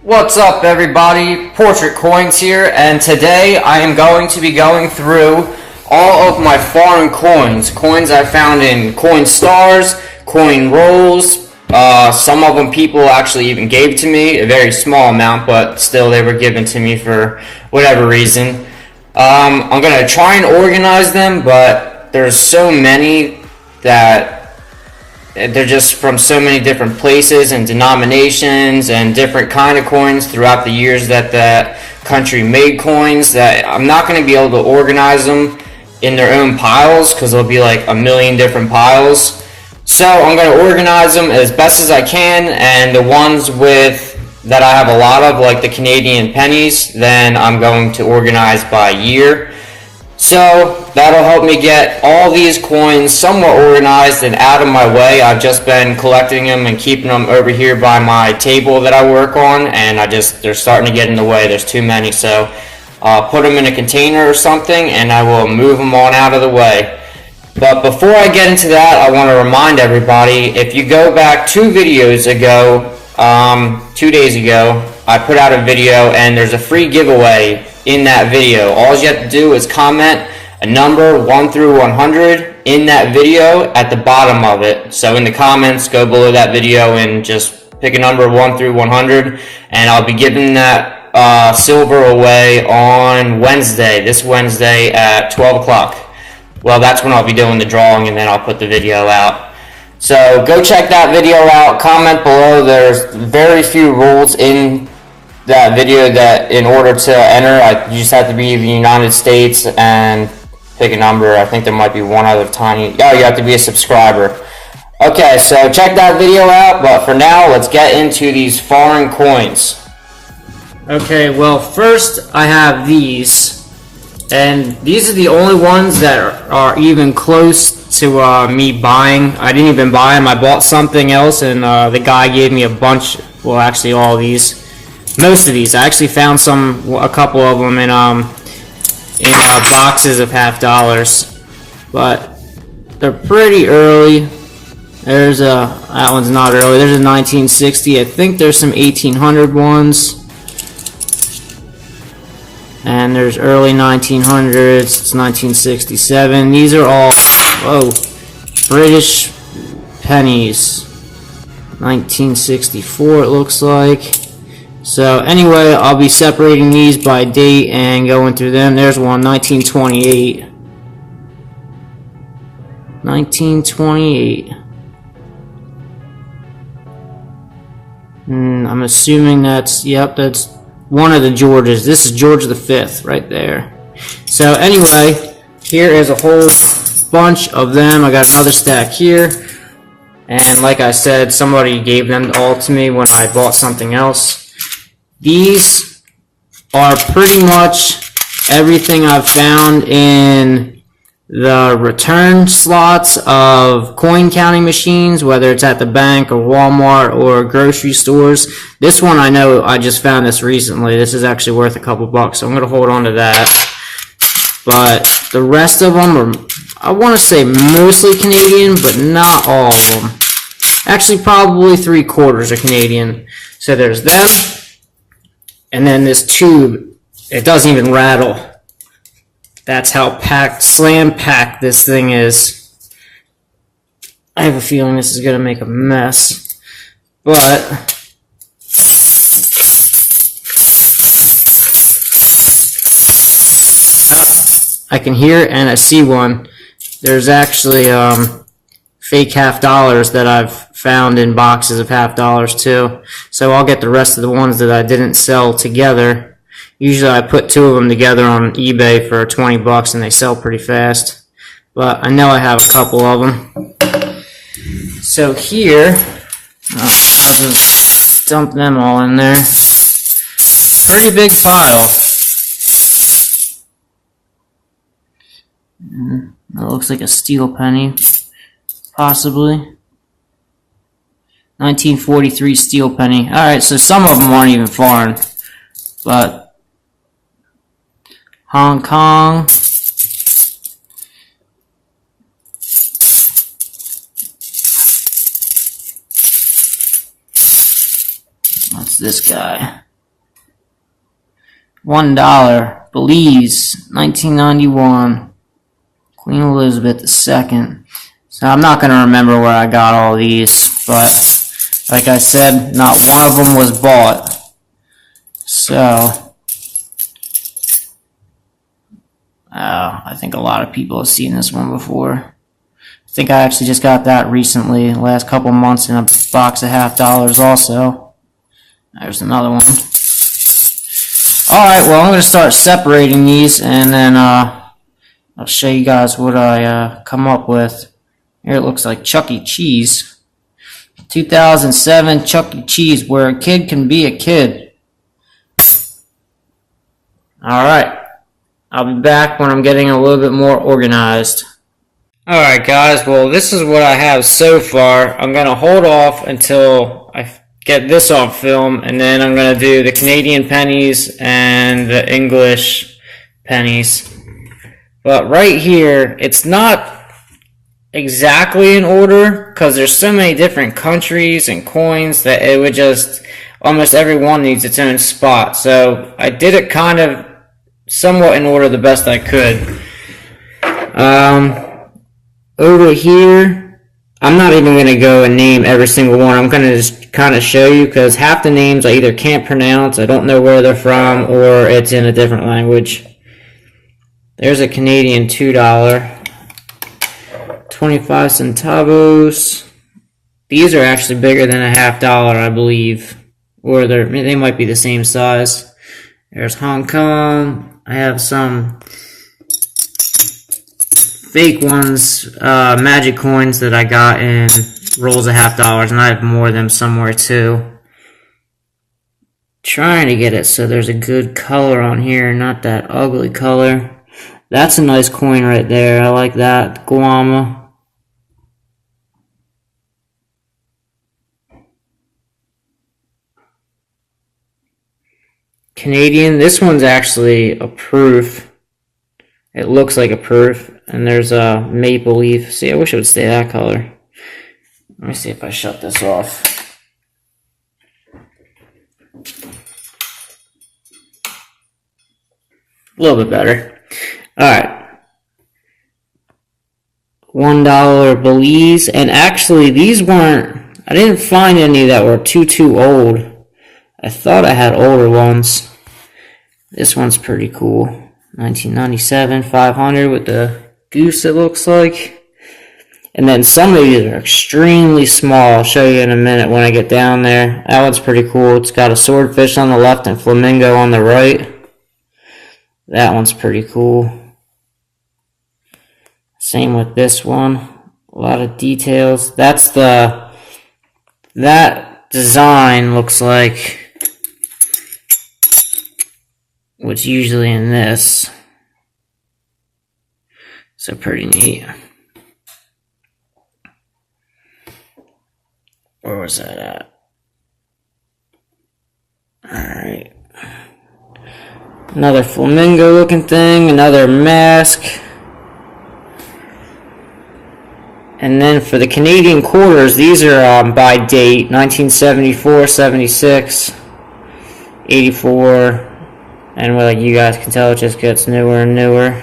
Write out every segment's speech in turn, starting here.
What's up, everybody? Portrait Coins here, and today I am going to be going through all of my foreign coins I found in Coinstars, Coin Rolls. Some of them people actually even gave to me, a very small amount, but still they were given to me for whatever reason. I'm going to try and organize them, but there's so many that they're just from so many different places and denominations and different kind of coins throughout the years that that country made coins, that I'm not going to be able to organize them in their own piles because there'll be like a million different piles. So I'm going to organize them as best as I can, and the ones that I have a lot of, like the Canadian pennies, then I'm going to organize by year. So that'll help me get all these coins somewhat organized and out of my way. I've just been collecting them and keeping them over here by my table that I work on, and they're starting to get in the way. There's too many, so I'll put them in a container or something and I will move them on out of the way. But before I get into that, I want to remind everybody, if you go back 2 videos ago, 2 days ago, I put out a video and there's a free giveaway in that video. All you have to do is comment a number 1 through 100 in that video at the bottom of it. So in the comments, go below that video and just pick a number 1 through 100, and I'll be giving that silver away on Wednesday, this Wednesday at 12 o'clock. Well, that's when I'll be doing the drawing, and then I'll put the video out. So go check that video out, comment below. There's very few rules in that video that in order to enter, you just have to be in the United States and pick a number. I think there might be one other tiny, you have to be a subscriber. Okay, so check that video out, but for now, let's get into these foreign coins. Okay, well, first I have these, and these are the only ones that are even close to me buying. I didn't even buy them. I bought something else, and the guy gave me a bunch, well, actually all of these. Most of these. I actually found a couple of them in boxes of $50, but they're pretty early. There's that one's not early. There's a 1960. I think there's some 1800 ones, and there's early 1900s. It's 1967. These are all British pennies. 1964 it looks like. So anyway, I'll be separating these by date and going through them. There's one, 1928. 1928. I'm assuming that's one of the Georges. This is George V right there. So anyway, here is a whole bunch of them. I got another stack here. And like I said, somebody gave them all to me when I bought something else. These are pretty much everything I've found in the return slots of coin counting machines, whether it's at the bank or Walmart or grocery stores. This one I know I just found this recently. This is actually worth a couple bucks, so I'm going to hold on to that. But the rest of them are, I want to say, mostly Canadian, but not all of them. Actually, probably 3/4 are Canadian. So there's them. And then this tube, it doesn't even rattle. That's how slam packed this thing is. I have a feeling this is going to make a mess. But I can hear and I see one. There's actually fake $50 that I've found in boxes of $50 too. So I'll get the rest of the ones that I didn't sell together. Usually I put 2 of them together on eBay for 20 bucks and they sell pretty fast. But I know I have a couple of them. So here, I'll just dump them all in there. Pretty big pile. That looks like a steel penny, possibly. 1943 steel penny. Alright, so some of them aren't even foreign. But Hong Kong. That's this guy. $1. Belize, 1991. Queen Elizabeth II. So I'm not going to remember where I got all these, but like I said, not one of them was bought. So, I think a lot of people have seen this one before. I think I actually just got that recently, the last couple months, in a box of $50 also. There's another one. Alright, well, I'm going to start separating these, and then I'll show you guys what I come up with. Here it looks like Chuck E. Cheese. 2007 Chuck E. Cheese, where a kid can be a kid. Alright, I'll be back when I'm getting a little bit more organized. Alright guys, well this is what I have so far. I'm going to hold off until I get this on film, and then I'm going to do the Canadian pennies and the English pennies. But right here, it's not exactly in order because there's so many different countries and coins that it would just, almost every one needs its own spot. So I did it kind of somewhat in order the best I could. Over here, I'm not even going to go and name every single one. I'm going to just kind of show you because half the names I either can't pronounce, I don't know where they're from, or it's in a different language. There's a Canadian $2. 25 centavos. These are actually bigger than a $50, I believe. Or they might be the same size. There's Hong Kong. I have some fake ones, magic coins that I got in rolls of $50, and I have more of them somewhere too. Trying to get it so there's a good color on here, not that ugly color. That's a nice coin right there. I like that. Guama. Canadian. This one's actually a proof. It looks like a proof. And there's a maple leaf. See, I wish it would stay that color. Let me see if I shut this off. A little bit better. Alright. $1 Belize. And actually, these weren't... I didn't find any that were too old. I thought I had older ones. This one's pretty cool. 1997 500 with the goose, it looks like. And then some of these are extremely small. I'll show you in a minute when I get down there. That one's pretty cool. It's got a swordfish on the left and flamingo on the right. That one's pretty cool. Same with this one. A lot of details. That design looks like what's usually in this. So pretty neat. Where was that at? Alright. Another flamingo looking thing, another mask. And then for the Canadian quarters, these are by date, 1974, 76, 84, and like you guys can tell, it just gets newer and newer.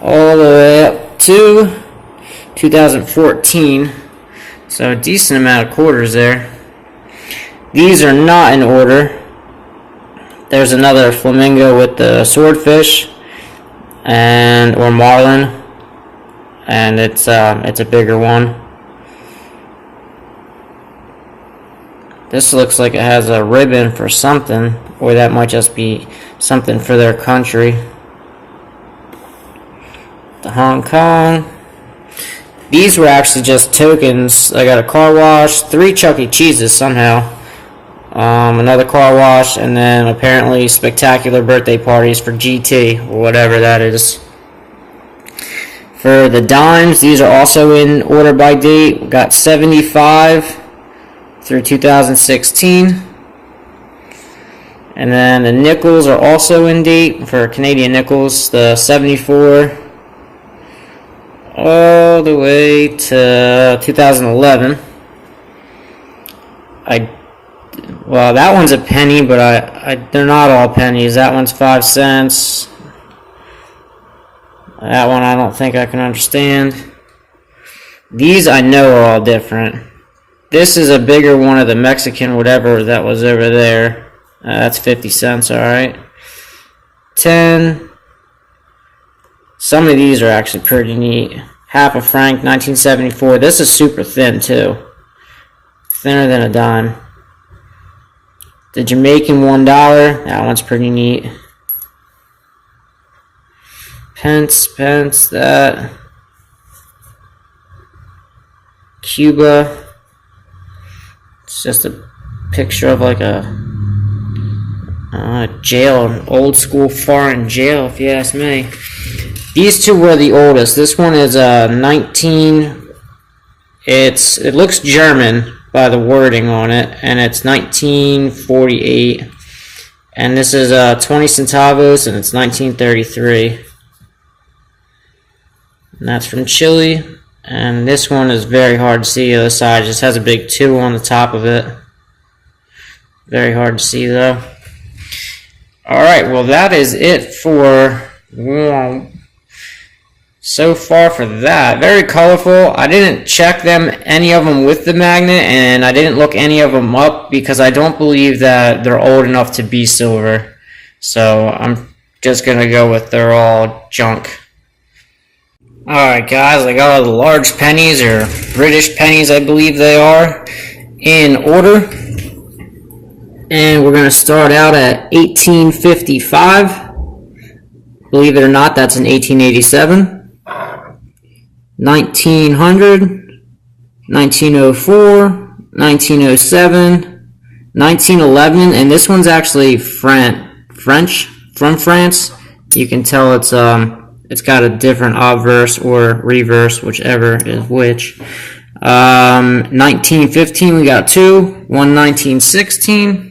All the way up to 2014. So a decent amount of quarters there. These are not in order. There's another flamingo with the swordfish or marlin. And it's a bigger one. This looks like it has a ribbon for something, or that might just be something for their country. The Hong Kong. These were actually just tokens. I got a car wash, 3 Chuck E. Cheeses somehow, another car wash, and then apparently spectacular birthday parties for GT, or whatever that is. For the dimes, these are also in order by date. We've got 75 through 2016. And then the nickels are also in date for Canadian nickels. The 74 all the way to 2011. Well, that one's a penny, but they're not all pennies. That one's 5 cents. That one I don't think I can understand. These I know are all different. This is a bigger one of the Mexican whatever that was over there. That's 50 cents, alright. 10. Some of these are actually pretty neat. Half a franc, 1974. This is super thin too. Thinner than a dime. The Jamaican $1. That one's pretty neat. Pence, that. Cuba. It's just a picture of like a jail, an old school foreign jail, if you ask me. These two were the oldest. This one is 19. It looks German by the wording on it, and it's 1948. And this is 20 centavos, and it's 1933. And that's from Chile. And this one is very hard to see the other side. It just has a big 2 on the top of it. Very hard to see though. Alright, well that is it for so far for that. Very colorful. I didn't check any of them with the magnet, and I didn't look any of them up because I don't believe that they're old enough to be silver. So I'm just going to go with they're all junk. Alright guys, I got all the large pennies, or British pennies I believe they are, in order. And we're going to start out at 1855. Believe it or not, that's in 1887. 1900, 1904, 1907, 1911, and this one's actually French, from France. You can tell it's got a different obverse or reverse, whichever is which. 1915, we got 2. One 1916.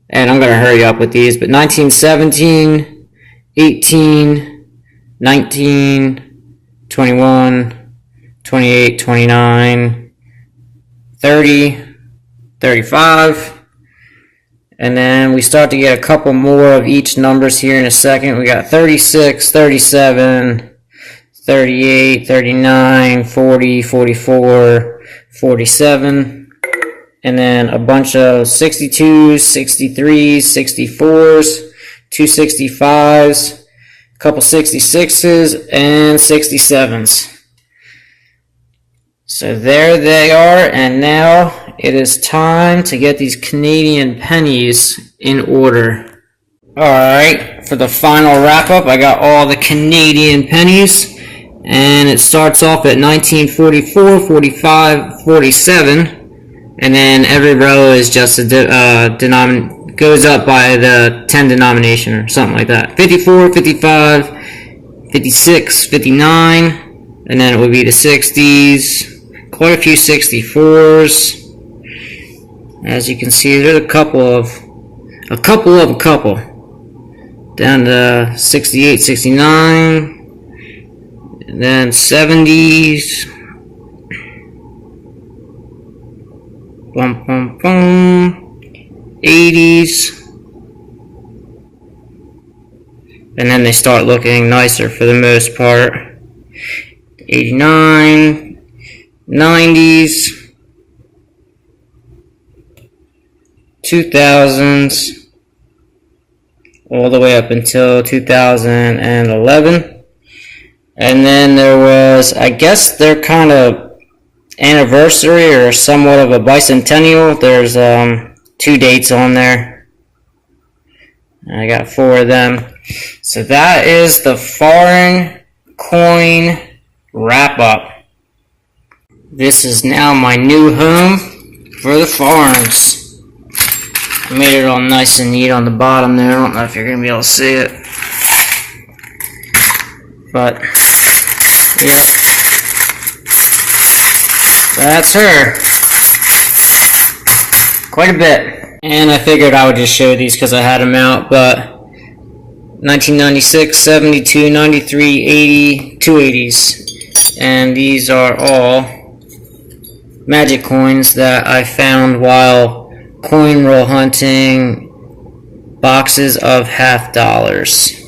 And I'm going to hurry up with these, but 1917, 18, 19, 21, 28, 29, 30, 35. And then we start to get a couple more of each numbers here in a second. We got 36, 37, 38, 39, 40, 44, 47. And then a bunch of 62s, 63s, 64s, 265s, a couple 66s, and 67s. So there they are, and now it is time to get these Canadian pennies in order. Alright, for the final wrap-up, I got all the Canadian pennies, and it starts off at 1944, 45, 47, and then every row is just a goes up by the 10 denomination or something like that. 54, 55, 56, 59, and then it would be the 60s. Quite a few 64s. As you can see, there's a couple. Down to 68, 69. And then 70s. Bum, bum, bum. 80s. And then they start looking nicer for the most part. 89. 90s, 2000s, all the way up until 2011. And then there was, I guess they're kind of anniversary or somewhat of a bicentennial. There's 2 dates on there. I got 4 of them. So that is the foreign coin wrap-up. This is now my new home for the foreigns. I made it all nice and neat on the bottom there. I don't know if you're going to be able to see it. But, yep. That's her. Quite a bit. And I figured I would just show these because I had them out, but 1996, 72, 93, 80, 280s. And these are all magic coins that I found while coin roll hunting, boxes of $50.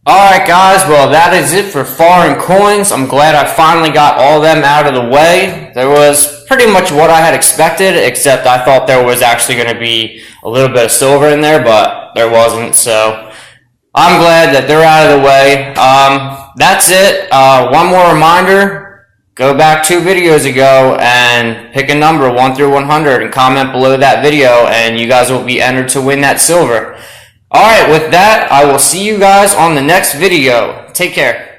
Alright guys, well that is it for foreign coins. I'm glad I finally got all of them out of the way. There was pretty much what I had expected, except I thought there was actually going to be a little bit of silver in there, but there wasn't, so I'm glad that they're out of the way. That's it. One more reminder, go back 2 videos ago and pick a number 1 through 100 and comment below that video, and you guys will be entered to win that silver. Alright, with that, I will see you guys on the next video. Take care.